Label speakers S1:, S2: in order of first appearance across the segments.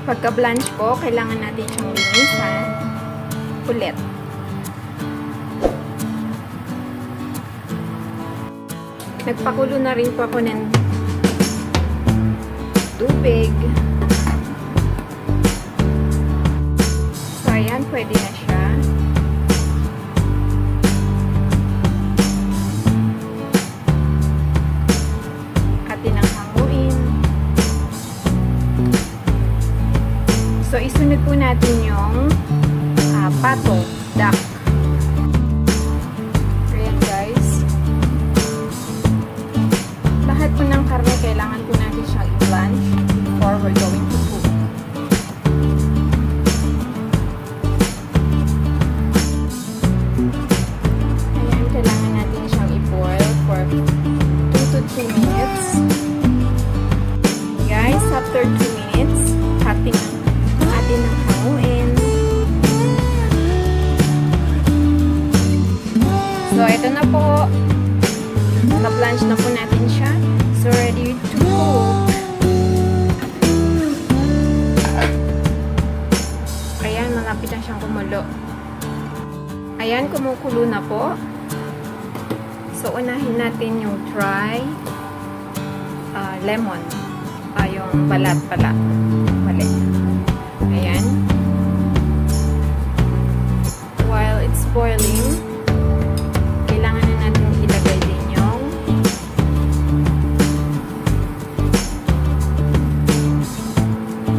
S1: Pagka-blanch po, kailangan natin siyang linisan ulit. Nagpakulo na rin po ako ng tubig. So, ayan, pwede na siya. Atin ang hanguin. So, isunod po natin yung pato, duck. Ayan, guys. Lahat po ng karne, kailangan po natin siyang i-blanch before we're going to cook. Ayan, kailangan natin siyang i-boil for 2 to 3 minutes. Guys, after 2 minutes, atin ang hanguin. So, ito na po. Na-blanch na po natin siya. So, ready to cook. Ayan, malapit na siyang kumulo. Ayan, kumukulo na po. So, unahin natin yung dry lemon. Yung balat pala. Mali. Ayan. While it's boiling, kailangan na natin ilagay din yung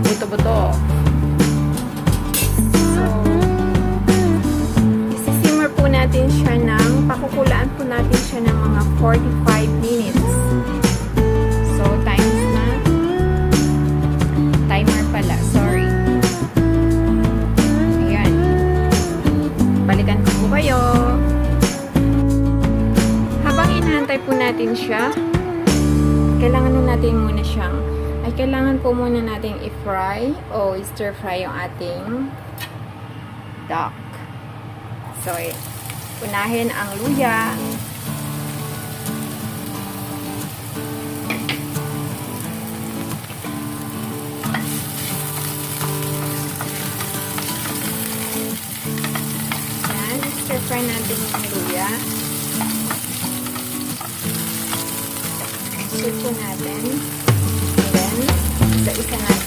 S1: buto-buto. So, isi-simmer po natin siya pakukulaan po natin siya ng mga 45 minutes. So, timer pala, sorry. Ayan. Balikan ko po kayo. Habang inaantay po natin siya, kailangan po muna nating i-fry o stir-fry yung ating duck. So, unahin ang luya. Ayan, stir-fry natin yung luya. Stir po natin. And then, isa natin.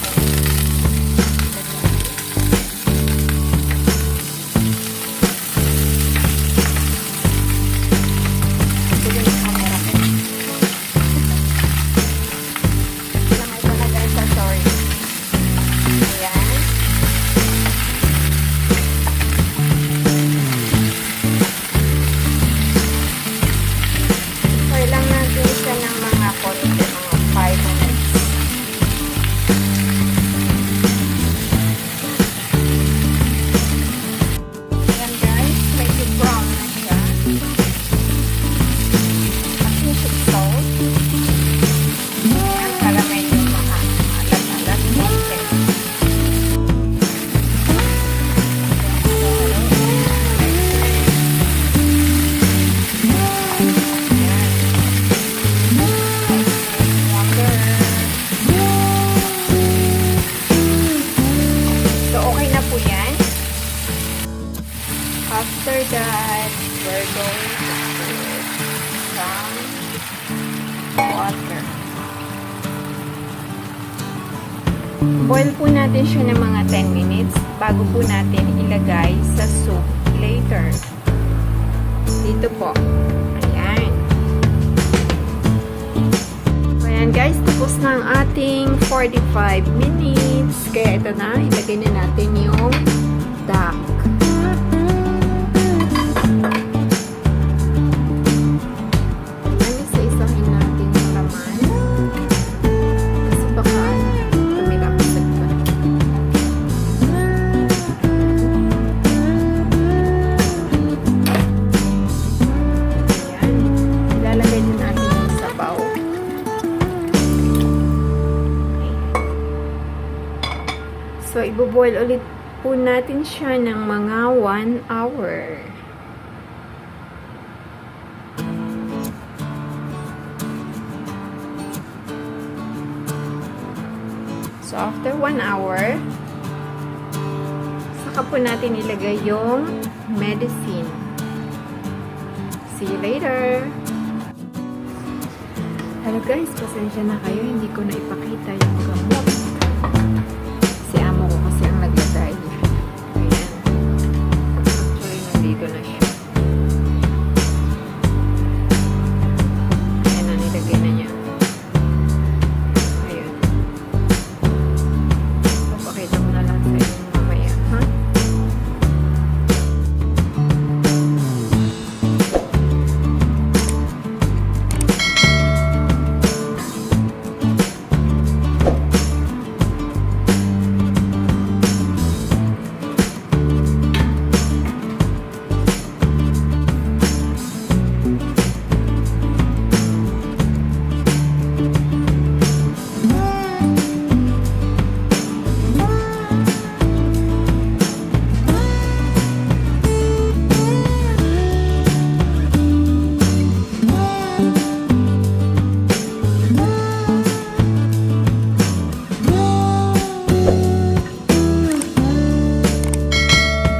S1: After that, we're going to put some water. Boil po natin siya ng mga 10 minutes bago po natin ilagay sa soup later. Dito po. Ayan. Ayan guys, tapos na ang ating 45 minutes. Kaya ito na, ilagay na natin yung duck. So, ibo-boil ulit po natin siya ng mga 1 hour. So, after 1 hour, saka po natin ilagay yung medicine. See you later! Hello guys, pasensya na kayo, hindi ko na ipakita yung gamot